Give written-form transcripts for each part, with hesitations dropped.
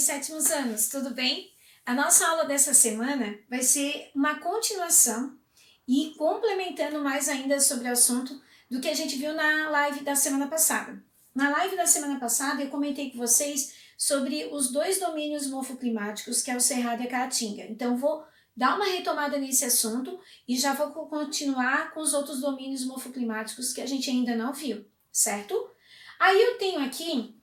sétimos anos, tudo bem? A nossa aula dessa semana vai ser uma continuação e complementando mais ainda sobre o assunto do que a gente viu na live da semana passada. Na live da semana passada eu comentei com vocês sobre os dois domínios morfoclimáticos, que é o Cerrado e a Caatinga. Então vou dar uma retomada nesse assunto e já vou continuar com os outros domínios morfoclimáticos que a gente ainda não viu, certo? Aí eu tenho aqui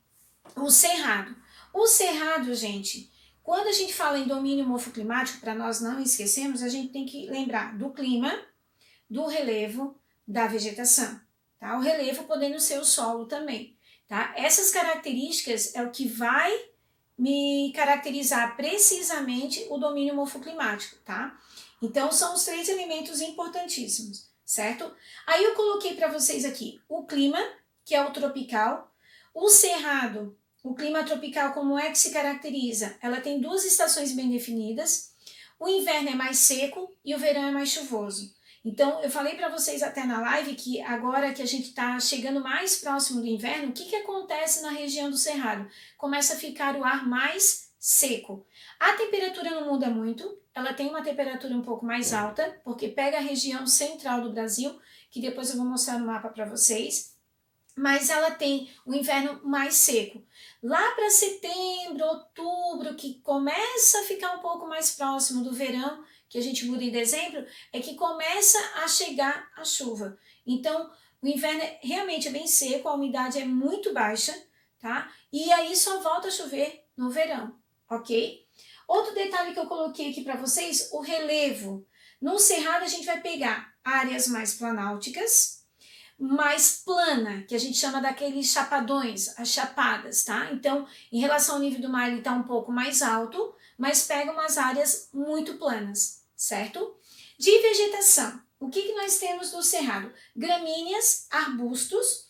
o Cerrado. O Cerrado, gente, quando a gente fala em domínio morfoclimático, para nós não esquecermos, a gente tem que lembrar do clima, do relevo, da vegetação. Tá? O relevo podendo ser o solo também. Tá? Essas características é o que vai me caracterizar precisamente o domínio morfoclimático. Tá? Então, são os três elementos importantíssimos, certo? Aí eu coloquei para vocês aqui o clima, que é o tropical, o cerrado. O clima tropical, como é que se caracteriza? Ela tem duas estações bem definidas. O inverno é mais seco e o verão é mais chuvoso. Então, eu falei para vocês até na live que agora que a gente está chegando mais próximo do inverno, o que acontece na região do Cerrado? Começa a ficar o ar mais seco. A temperatura não muda muito, ela tem uma temperatura um pouco mais alta, porque pega a região central do Brasil, que depois eu vou mostrar no mapa para vocês, mas ela tem o inverno mais seco. Lá para setembro, outubro, que começa a ficar um pouco mais próximo do verão, que a gente muda em dezembro, é que começa a chegar a chuva. Então, o inverno realmente é bem seco, a umidade é muito baixa, tá? E aí só volta a chover no verão, ok? Outro detalhe que eu coloquei aqui para vocês, o relevo. No Cerrado a gente vai pegar áreas mais planálticas, mais plana, que a gente chama daqueles chapadões, as chapadas, tá? Então, em relação ao nível do mar, ele está um pouco mais alto, mas pega umas áreas muito planas, certo? De vegetação, o que nós temos no Cerrado? Gramíneas, arbustos,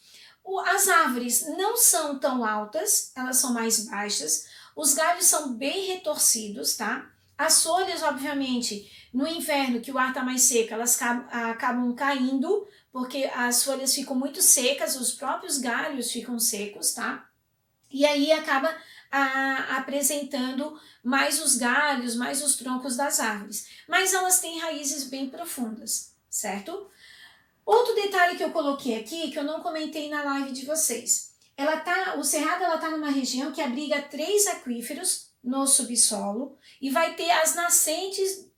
as árvores não são tão altas, elas são mais baixas, os galhos são bem retorcidos, tá? As folhas, obviamente, no inverno, que o ar está mais seco, elas acabam caindo, porque as folhas ficam muito secas, os próprios galhos ficam secos, tá? E aí acaba apresentando mais os galhos, mais os troncos das árvores. Mas elas têm raízes bem profundas, certo? Outro detalhe que eu coloquei aqui, que eu não comentei na live de vocês. O Cerrado está numa região que abriga 3 aquíferos no subsolo e vai ter as nascentes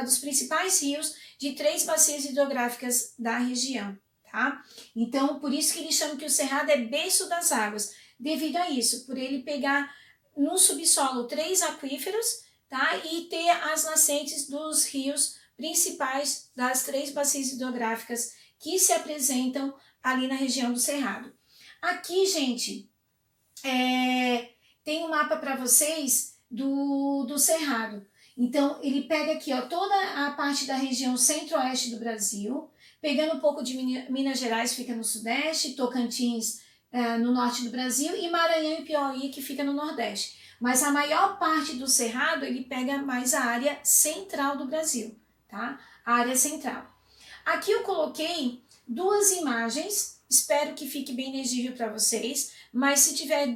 dos principais rios de 3 bacias hidrográficas da região, tá? Então, por isso que eles chamam que o Cerrado é berço das águas, devido a isso, por ele pegar no subsolo 3 aquíferos, tá? E ter as nascentes dos rios principais das 3 bacias hidrográficas que se apresentam ali na região do Cerrado. Aqui, gente, tem um mapa para vocês do Cerrado. Então, ele pega aqui ó, toda a parte da região centro-oeste do Brasil, pegando um pouco de Minas Gerais, fica no sudeste, Tocantins no norte do Brasil, e Maranhão e Piauí, que fica no nordeste. Mas a maior parte do Cerrado, ele pega mais a área central do Brasil, tá? A área central. Aqui eu coloquei 2 imagens, espero que fique bem legível para vocês, mas se tiver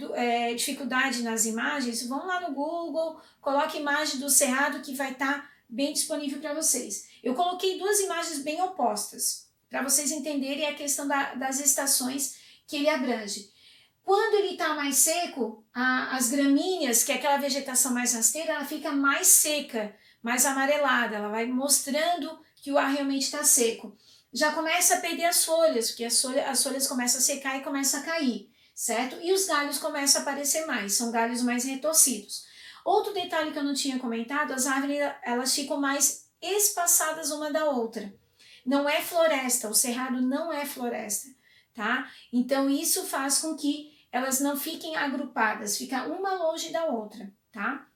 dificuldade nas imagens, vão lá no Google, coloque imagem do Cerrado que vai estar bem disponível para vocês. Eu coloquei 2 imagens bem opostas, para vocês entenderem a questão das estações que ele abrange. Quando ele está mais seco, as gramíneas, que é aquela vegetação mais rasteira, ela fica mais seca, mais amarelada, ela vai mostrando que o ar realmente está seco. Já começa a perder as folhas, porque as folhas começam a secar e começam a cair, certo? E os galhos começam a aparecer mais, são galhos mais retorcidos. Outro detalhe que eu não tinha comentado, as árvores elas ficam mais espaçadas uma da outra. Não é floresta, o Cerrado não é floresta, tá? Então isso faz com que elas não fiquem agrupadas, fica uma longe da outra, tá?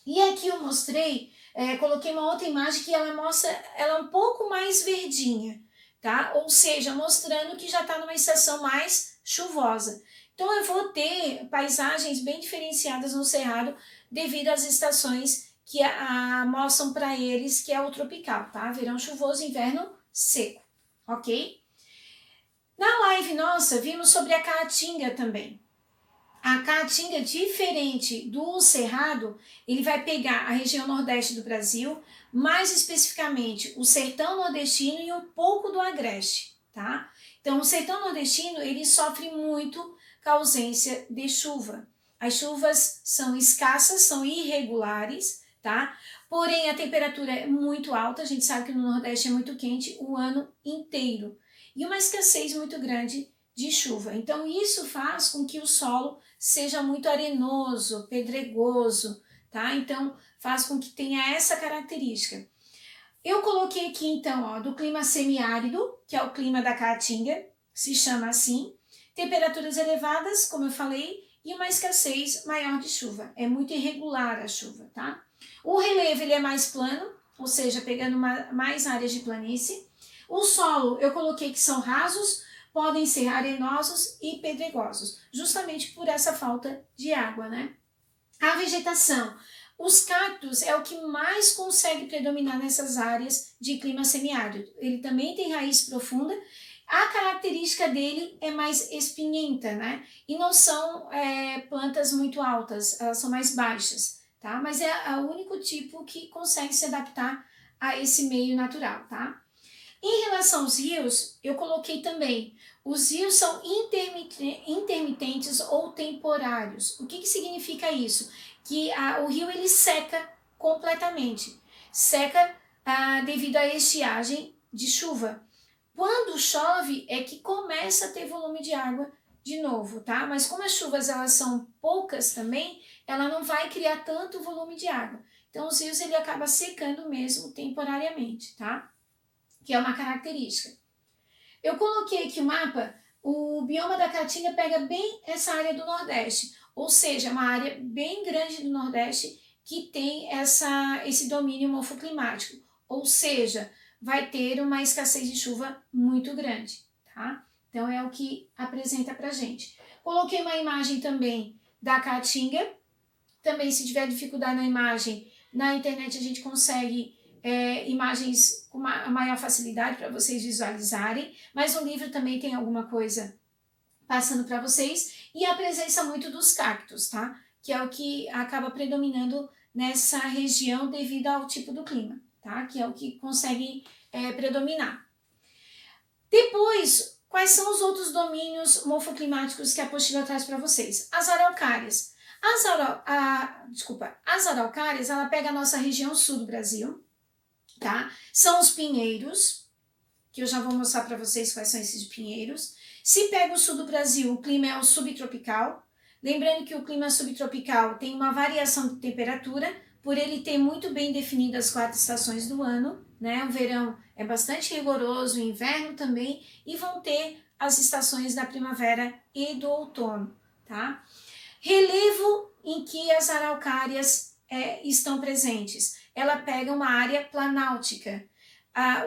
E aqui eu mostrei, coloquei uma outra imagem que ela mostra, ela é um pouco mais verdinha, tá? Ou seja, mostrando que já está numa estação mais chuvosa. Então eu vou ter paisagens bem diferenciadas no Cerrado devido às estações que mostram para eles que é o tropical, tá? Verão chuvoso, inverno seco, ok? Na live nossa, vimos sobre a Caatinga também. A caatinga, diferente do cerrado, ele vai pegar a região nordeste do Brasil, mais especificamente o sertão nordestino e um pouco do agreste, tá? Então, o sertão nordestino, ele sofre muito com a ausência de chuva. As chuvas são escassas, são irregulares, tá? Porém, a temperatura é muito alta, a gente sabe que no Nordeste é muito quente o ano inteiro. E uma escassez muito grande de chuva. Então, isso faz com que o solo seja muito arenoso, pedregoso, tá? Então, faz com que tenha essa característica. Eu coloquei aqui, então, ó, do clima semiárido, que é o clima da Caatinga, se chama assim. Temperaturas elevadas, como eu falei, e uma escassez maior de chuva. É muito irregular a chuva, tá? O relevo, ele é mais plano, ou seja, pegando mais áreas de planície. O solo, eu coloquei que são rasos, podem ser arenosos e pedregosos, justamente por essa falta de água, né? A vegetação. Os cactos é o que mais consegue predominar nessas áreas de clima semiárido. Ele também tem raiz profunda. A característica dele é mais espinhenta, né? E não são plantas muito altas, elas são mais baixas, tá? Mas é o único tipo que consegue se adaptar a esse meio natural, tá? Em relação aos rios, eu coloquei também, os rios são intermitentes ou temporários. O que significa isso? Que o rio ele seca completamente, seca devido à estiagem de chuva. Quando chove é que começa a ter volume de água de novo, tá? Mas como as chuvas elas são poucas também, ela não vai criar tanto volume de água. Então os rios ele acaba secando mesmo temporariamente, tá? Que é uma característica. Eu coloquei aqui o mapa, o bioma da Caatinga pega bem essa área do Nordeste, ou seja, uma área bem grande do Nordeste que tem esse domínio morfoclimático, ou seja, vai ter uma escassez de chuva muito grande, tá? Então é o que apresenta pra gente. Coloquei uma imagem também da Caatinga, também se tiver dificuldade na imagem, na internet a gente consegue imagens com maior facilidade para vocês visualizarem, mas o livro também tem alguma coisa passando para vocês, e a presença muito dos cactos, tá? Que é o que acaba predominando nessa região devido ao tipo do clima, tá? Que é o que consegue predominar. Depois, quais são os outros domínios morfoclimáticos que a apostila traz para vocês? As araucárias. As araucárias, ela pega a nossa região sul do Brasil, tá? São os pinheiros, que eu já vou mostrar para vocês quais são esses pinheiros. Se pega o sul do Brasil, o clima é o subtropical. Lembrando que o clima subtropical tem uma variação de temperatura, por ele ter muito bem definidas as 4 estações do ano, né? O verão é bastante rigoroso, o inverno também, e vão ter as estações da primavera e do outono, tá? Relevo em que as araucárias estão presentes. Ela pega uma área planáltica.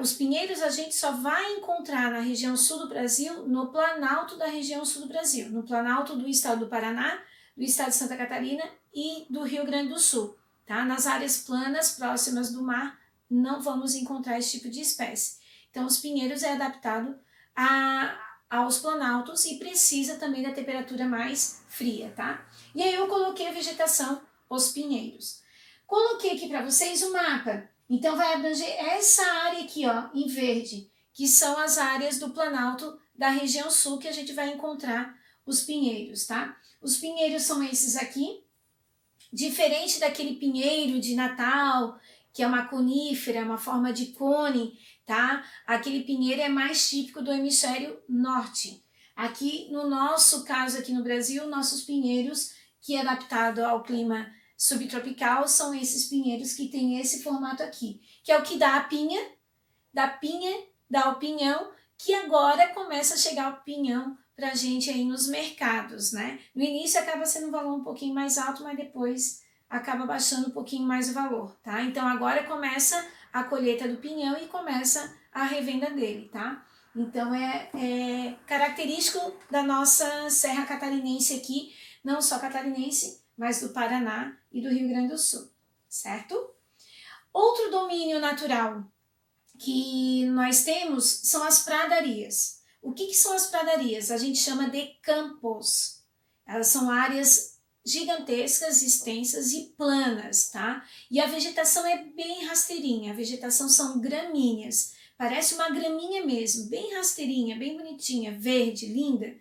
Os pinheiros a gente só vai encontrar na região sul do Brasil, no planalto da região sul do Brasil, no planalto do estado do Paraná, do estado de Santa Catarina e do Rio Grande do Sul. Tá? Nas áreas planas próximas do mar não vamos encontrar esse tipo de espécie. Então os pinheiros é adaptado aos planaltos e precisa também da temperatura mais fria, tá? E aí eu coloquei a vegetação, os pinheiros. Coloquei aqui para vocês o mapa. Então vai abranger essa área aqui, ó, em verde, que são as áreas do planalto da região sul que a gente vai encontrar os pinheiros, tá? Os pinheiros são esses aqui, diferente daquele pinheiro de Natal, que é uma conífera, uma forma de cone, tá? Aquele pinheiro é mais típico do hemisfério norte. Aqui, no nosso caso, aqui no Brasil, nossos pinheiros, que é adaptado ao clima subtropical, são esses pinheiros que tem esse formato aqui, que é o que dá a pinha, dá o pinhão, que agora começa a chegar o pinhão pra gente aí nos mercados, né? No início acaba sendo um valor um pouquinho mais alto, mas depois acaba baixando um pouquinho mais o valor, tá? Então agora começa a colheita do pinhão e começa a revenda dele, tá? Então é característico da nossa Serra Catarinense aqui, não só catarinense, mas do Paraná e do Rio Grande do Sul, certo? Outro domínio natural que nós temos são as pradarias. O que são as pradarias? A gente chama de campos. Elas são áreas gigantescas, extensas e planas, tá? E a vegetação é bem rasteirinha, a vegetação são gramíneas, parece uma graminha mesmo, bem rasteirinha, bem bonitinha, verde, linda.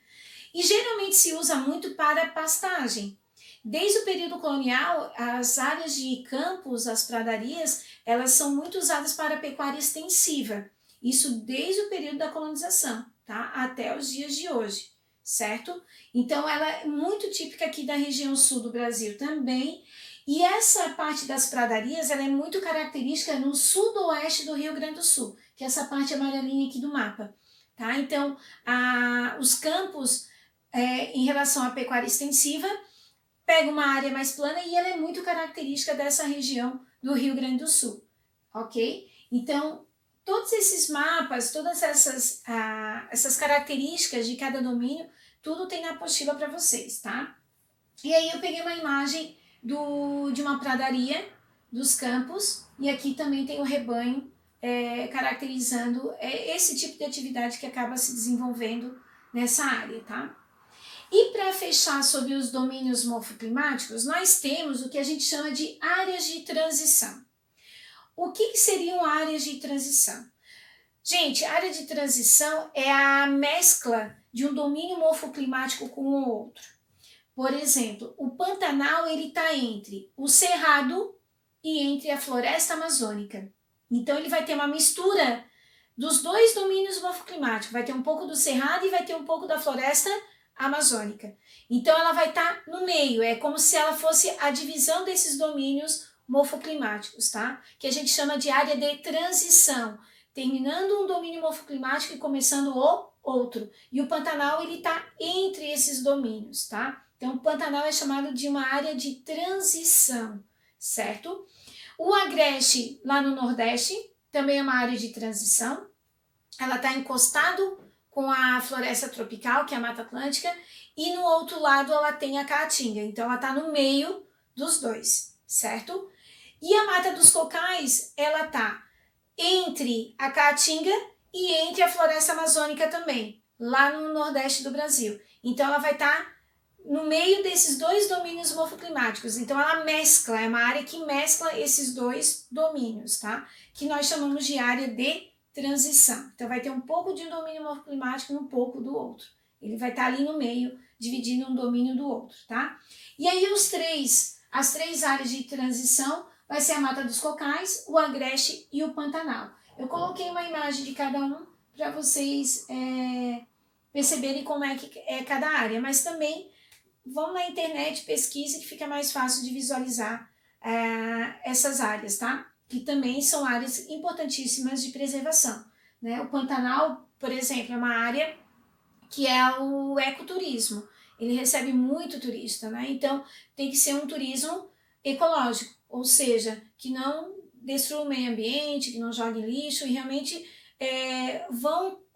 E geralmente se usa muito para pastagem. Desde o período colonial, as áreas de campos, as pradarias, elas são muito usadas para pecuária extensiva. Isso desde o período da colonização, tá? Até os dias de hoje, certo? Então ela é muito típica aqui da região sul do Brasil também. E essa parte das pradarias, ela é muito característica no sudoeste do Rio Grande do Sul, que é essa parte amarelinha aqui do mapa, tá? Então, os campos em relação à pecuária extensiva, pega uma área mais plana e ela é muito característica dessa região do Rio Grande do Sul, ok? Então, todos esses mapas, todas essas características de cada domínio, tudo tem na apostila para vocês, tá? E aí eu peguei uma imagem de uma pradaria dos campos e aqui também tem o rebanho caracterizando esse tipo de atividade que acaba se desenvolvendo nessa área, tá? E para fechar sobre os domínios morfoclimáticos, nós temos o que a gente chama de áreas de transição. O que seriam áreas de transição? Gente, área de transição é a mescla de um domínio morfoclimático com o outro. Por exemplo, o Pantanal ele está entre o Cerrado e entre a Floresta Amazônica. Então ele vai ter uma mistura dos dois domínios morfoclimáticos. Vai ter um pouco do Cerrado e vai ter um pouco da Floresta Amazônica. Então ela vai estar no meio, é como se ela fosse a divisão desses domínios morfoclimáticos, tá? Que a gente chama de área de transição, terminando um domínio morfoclimático e começando o outro. E o Pantanal ele está entre esses domínios, tá? Então o Pantanal é chamado de uma área de transição, certo? O Agreste lá no Nordeste também é uma área de transição. Ela está encostado com a floresta tropical, que é a Mata Atlântica, e no outro lado ela tem a Caatinga, então ela está no meio dos dois, certo? E a Mata dos Cocais, ela está entre a Caatinga e entre a floresta amazônica também, lá no nordeste do Brasil. Então ela vai estar no meio desses dois domínios morfoclimáticos, então ela mescla, é uma área que mescla esses dois domínios, tá? Que nós chamamos de área de transição. Então vai ter um pouco de um domínio morfoclimático e um pouco do outro. Ele vai estar ali no meio, dividindo um domínio do outro, tá? E aí as três áreas de transição vai ser a Mata dos Cocais, o Agreste e o Pantanal. Eu coloquei uma imagem de cada um para vocês perceberem como é que é cada área, mas também vão na internet, pesquisa que fica mais fácil de visualizar essas áreas, tá? Que também são áreas importantíssimas de preservação, né? O Pantanal, por exemplo, é uma área que é o ecoturismo. Ele recebe muito turista, né? Então tem que ser um turismo ecológico, ou seja, que não destrua o meio ambiente, que não jogue lixo e realmente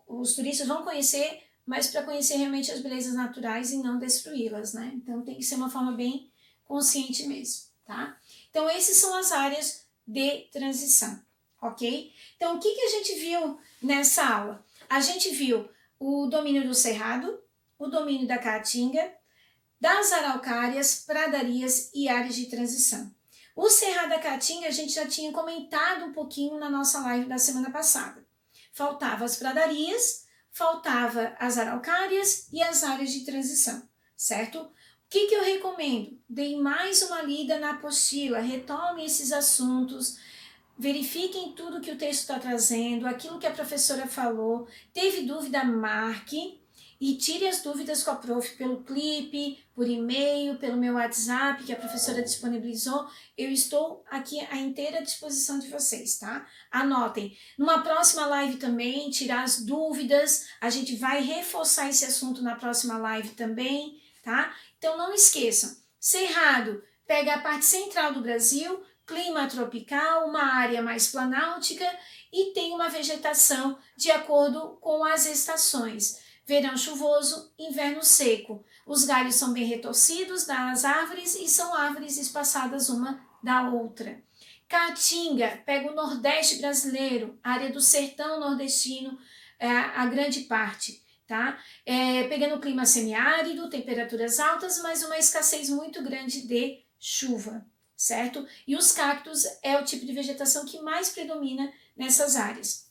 os turistas vão conhecer, mas para conhecer realmente as belezas naturais e não destruí-las, né? Então tem que ser uma forma bem consciente mesmo, tá? Então essas são as áreas de transição, ok? Então o que a gente viu nessa aula? A gente viu o domínio do Cerrado, o domínio da Caatinga, das araucárias, pradarias e áreas de transição. O Cerrado da Caatinga a gente já tinha comentado um pouquinho na nossa live da semana passada. Faltava as pradarias, faltava as araucárias e as áreas de transição, certo? O que eu recomendo? Deem mais uma lida na apostila, retomem esses assuntos, verifiquem tudo que o texto está trazendo, aquilo que a professora falou. Teve dúvida, marque e tire as dúvidas com a prof pelo clipe, por e-mail, pelo meu WhatsApp que a professora disponibilizou. Eu estou aqui à inteira disposição de vocês, tá? Anotem. Numa próxima live também, tirar as dúvidas. A gente vai reforçar esse assunto na próxima live também, tá? Então não esqueçam. Cerrado pega a parte central do Brasil, clima tropical, uma área mais planáltica e tem uma vegetação de acordo com as estações. Verão chuvoso, inverno seco. Os galhos são bem retorcidos das árvores e são árvores espaçadas uma da outra. Caatinga pega o Nordeste brasileiro, área do sertão nordestino, a grande parte. tá? Pegando clima semiárido, temperaturas altas, mas uma escassez muito grande de chuva, certo? E os cactos é o tipo de vegetação que mais predomina nessas áreas.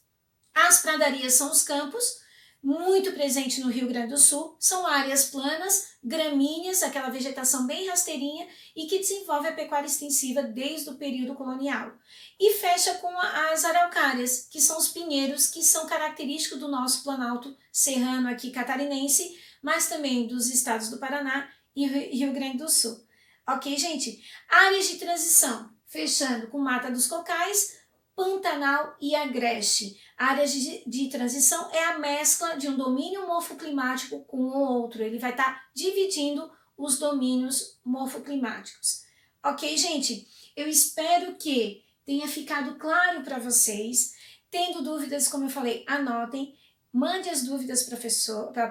As pradarias são os campos, muito presente no Rio Grande do Sul, são áreas planas, gramíneas, aquela vegetação bem rasteirinha e que desenvolve a pecuária extensiva desde o período colonial. E fecha com as araucárias, que são os pinheiros que são característicos do nosso planalto serrano aqui catarinense, mas também dos estados do Paraná e Rio Grande do Sul. Ok, gente? Áreas de transição, fechando com Mata dos Cocais, Pantanal e Agreste. Áreas de transição é a mescla de um domínio morfoclimático com o outro. Ele vai estar dividindo os domínios morfoclimáticos. Ok, gente? Eu espero que tenha ficado claro para vocês. Tendo dúvidas, como eu falei, anotem. Mande as dúvidas para a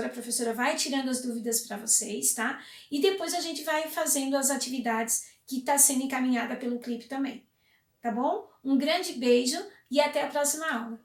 professora vai tirando as dúvidas para vocês, tá? E depois a gente vai fazendo as atividades que está sendo encaminhada pelo clipe também. Tá bom? Um grande beijo e até a próxima aula.